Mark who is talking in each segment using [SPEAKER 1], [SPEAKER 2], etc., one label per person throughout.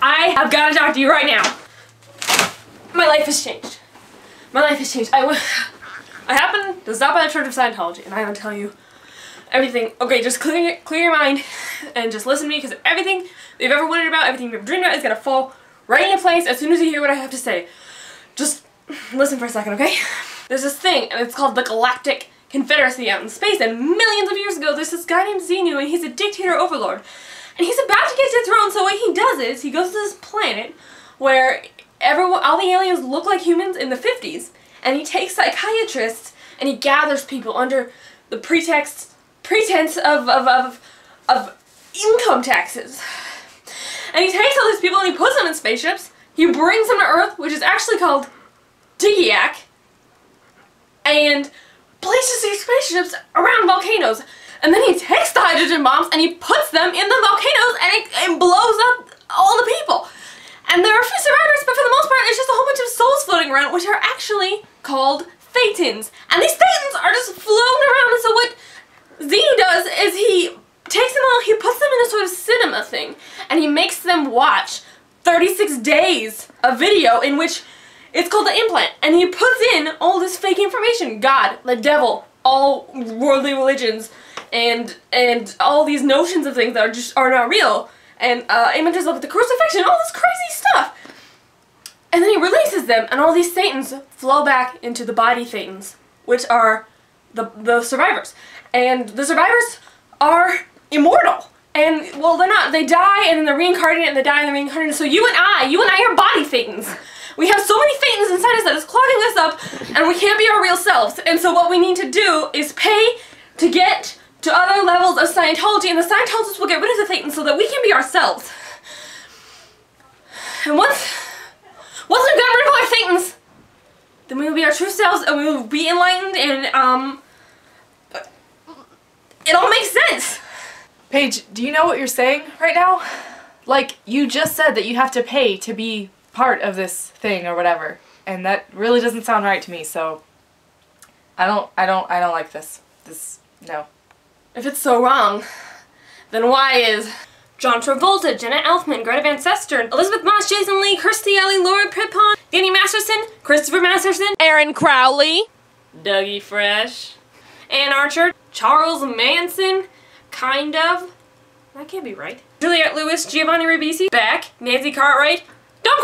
[SPEAKER 1] I have got to talk to you right now. My life has changed. My life has changed. I happened to stop by the Church of Scientology, and I'm going to tell you everything. Okay, just clear your mind and just listen to me, because everything that you've ever wondered about, everything you've ever dreamed about is going to fall right into place as soon as you hear what I have to say. Just listen for a second, okay? There's this thing, and it's called the Galactic Confederacy out in space, and millions of years ago there's this guy named Xenu, and he's a dictator overlord. And he's about to get to the throne, so what he does is, he goes to this planet where all the aliens look like humans in the 50s, and he takes psychiatrists and he gathers people under the pretense of income taxes. And he takes all these people and he puts them in spaceships, he brings them to Earth, which is actually called Tigiak, and places these spaceships around volcanoes. And then he takes the hydrogen bombs and he puts them in the volcanoes and it blows up all the people. And there are a few survivors, but for the most part it's just a whole bunch of souls floating around, which are actually called thetans. And these thetans are just floating around, and so what Xenu does is he takes them all, he puts them in a sort of cinema thing, and he makes them watch 36 days of video in which it's called the implant, and he puts in all this fake information. God, the devil, all worldly religions, and all these notions of things that are not real, and images of the crucifixion, all this crazy stuff. And then he releases them, and all these thetans flow back into the body thetans, which are the survivors. And the survivors are immortal. And, well, they're not. They die, and then they're reincarnated, and they die, and they're reincarnated. So you and I are body thetans. We have so many thetans inside us that is clogging us up, and we can't be our real selves. And so what we need to do is pay to get to other levels of Scientology, and the Scientologists will get rid of the thetans so that we can be ourselves. And once we've gotten rid of all our thetans, then we will be our true selves, and we will be enlightened, and it all makes sense.
[SPEAKER 2] Paige, do you know what you're saying right now? Like, you just said that you have to pay to be part of this thing or whatever, and that really doesn't sound right to me, so I don't like this. No.
[SPEAKER 1] If it's so wrong, then why is John Travolta, Jenna Elfman, Greta Van Susteren, Elizabeth Moss, Jason Lee, Kirstie Alley, Laura Prepon, Danny Masterson, Christopher Masterson, Erin Crowley, Dougie Fresh, Ann Archer, Charles Manson, kind of. That can't be right. Juliette Lewis, Giovanni Ribisi, Beck, Nancy Cartwright, Tom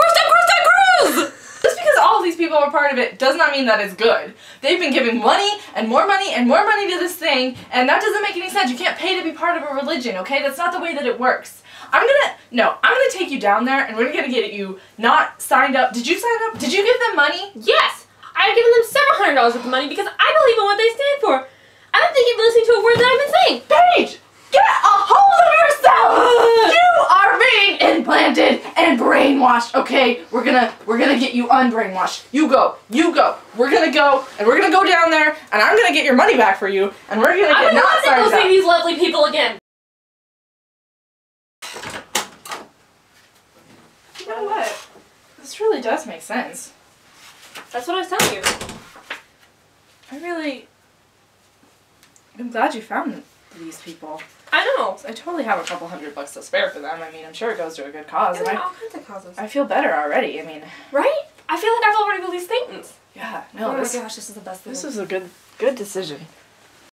[SPEAKER 1] Cruise!
[SPEAKER 2] Just because all of these people are part of it does not mean that it's good. They've been giving money and more money and more money to this thing, and that doesn't make any sense. You can't pay to be part of a religion, okay? That's not the way that it works. I'm gonna take you down there, and we're gonna get you not signed up. Did you sign up? Did you give them money?
[SPEAKER 1] Yes! I've given them several $100 worth of money because I believe in what they stand for. I don't think you've been listening to a word that I've been saying.
[SPEAKER 2] Paige! Get a hold of yourself! You are being implanted and brainwashed, okay? We're gonna get you unbrainwashed. You go. We're gonna go, and we're gonna go down there, and I'm gonna get your money back for you, and we're gonna get not signed up.
[SPEAKER 1] I'm gonna go see these lovely people again.
[SPEAKER 2] You know what? This really does make sense.
[SPEAKER 1] That's what I was telling you.
[SPEAKER 2] I'm glad you found these people.
[SPEAKER 1] I know.
[SPEAKER 2] I totally have a couple $100 to spare for them. I mean, I'm sure it goes to a good cause.
[SPEAKER 1] Yeah, all kinds of causes.
[SPEAKER 2] I feel better already. I mean,
[SPEAKER 1] right? I feel like I've already released thetans.
[SPEAKER 2] Yeah. No.
[SPEAKER 1] Oh my gosh, this is the best thing.
[SPEAKER 2] This is a good decision.